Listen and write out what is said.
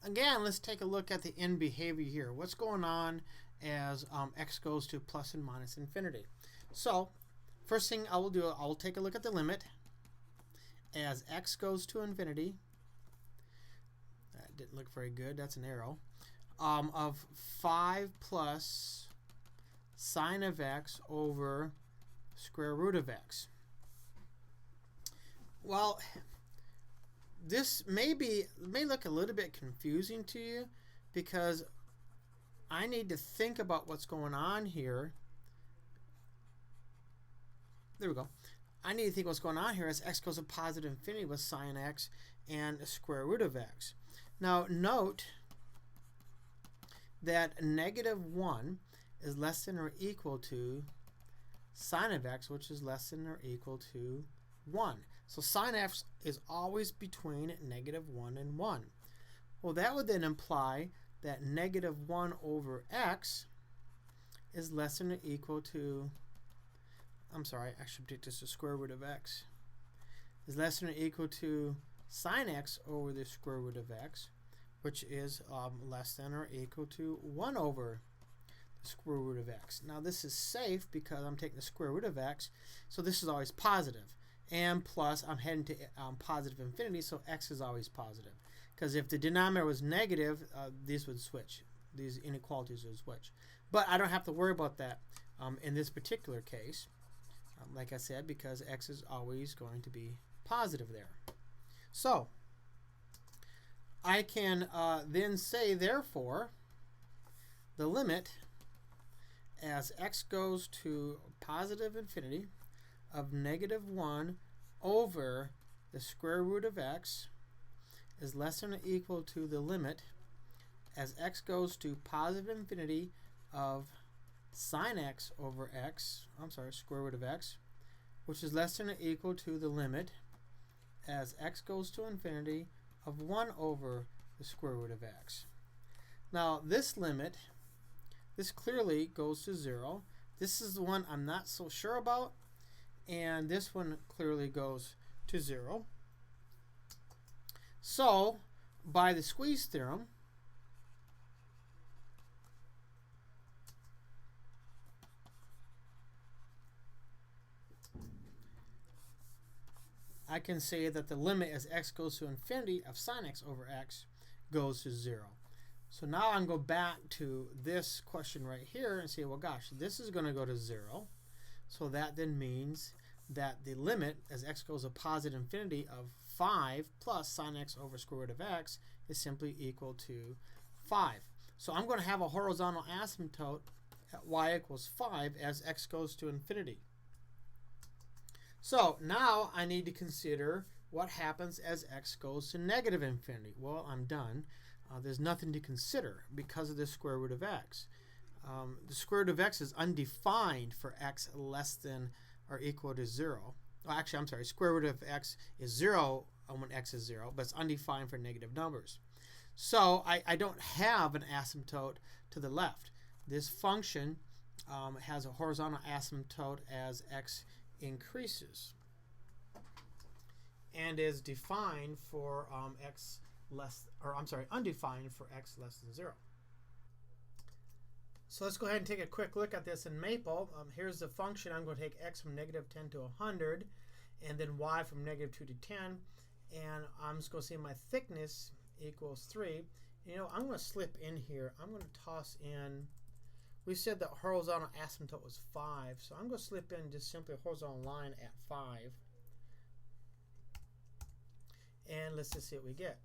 again, let's take a look at the end behavior here. What's going on as x goes to plus and minus infinity? So first thing I will do, I will take a look at the limit as x goes to infinity. That didn't look very good. That's an arrow. Of 5 plus sine of x over square root of x. Well, this may look a little bit confusing to you because I need to think about what's going on here. There we go. I need to think what's going on here as x goes to positive infinity with sine x and the square root of x. Now note that -1 is less than or equal to sine of x, which is less than or equal to 1. So sine x is always between -1 and 1. Well, that would then imply that -1 over x is less than or equal to, I'm sorry, I should take this to square root of x, is less than or equal to sine x over the square root of x, which is less than or equal to 1 over the square root of x. Now this is safe because I'm taking the square root of x, so this is always positive. And plus, I'm heading to positive infinity, so x is always positive. Because if the denominator was negative, these would switch. These inequalities would switch. But I don't have to worry about that in this particular case, like I said, because x is always going to be positive there. So I can then say, therefore, the limit as x goes to positive infinity of -1 over the square root of x is less than or equal to the limit as x goes to positive infinity of sine x over x, square root of x, which is less than or equal to the limit as x goes to infinity of 1 over the square root of x. Now this limit, this clearly goes to 0. This is the one I'm not so sure about, and this one clearly goes to 0. So by the squeeze theorem, I can say that the limit as x goes to infinity of sine x over x goes to 0. So now I can go back to this question right here and say, well, gosh, this is going to go to 0. So that then means that the limit as x goes to positive infinity of 5 plus sine x over square root of x is simply equal to 5. So I'm going to have a horizontal asymptote at y equals 5 as x goes to infinity. So now I need to consider what happens as x goes to negative infinity. Well, I'm done. There's nothing to consider because of the square root of x. The square root of x is undefined for x less than or equal to 0. Well, actually, I'm sorry, square root of x is 0 when x is 0, but it's undefined for negative numbers. So I don't have an asymptote to the left. This function has a horizontal asymptote as x increases and is defined for undefined for x less than 0. So let's go ahead and take a quick look at this in Maple. Here's the function. I'm going to take x from -10 to 100, and then y from -2 to 10, and I'm just going to say my thickness equals 3. You know, I'm going to slip in here. I'm going to toss in, we said the horizontal asymptote was 5, so I'm going to slip in just simply a horizontal line at 5. And let's just see what we get.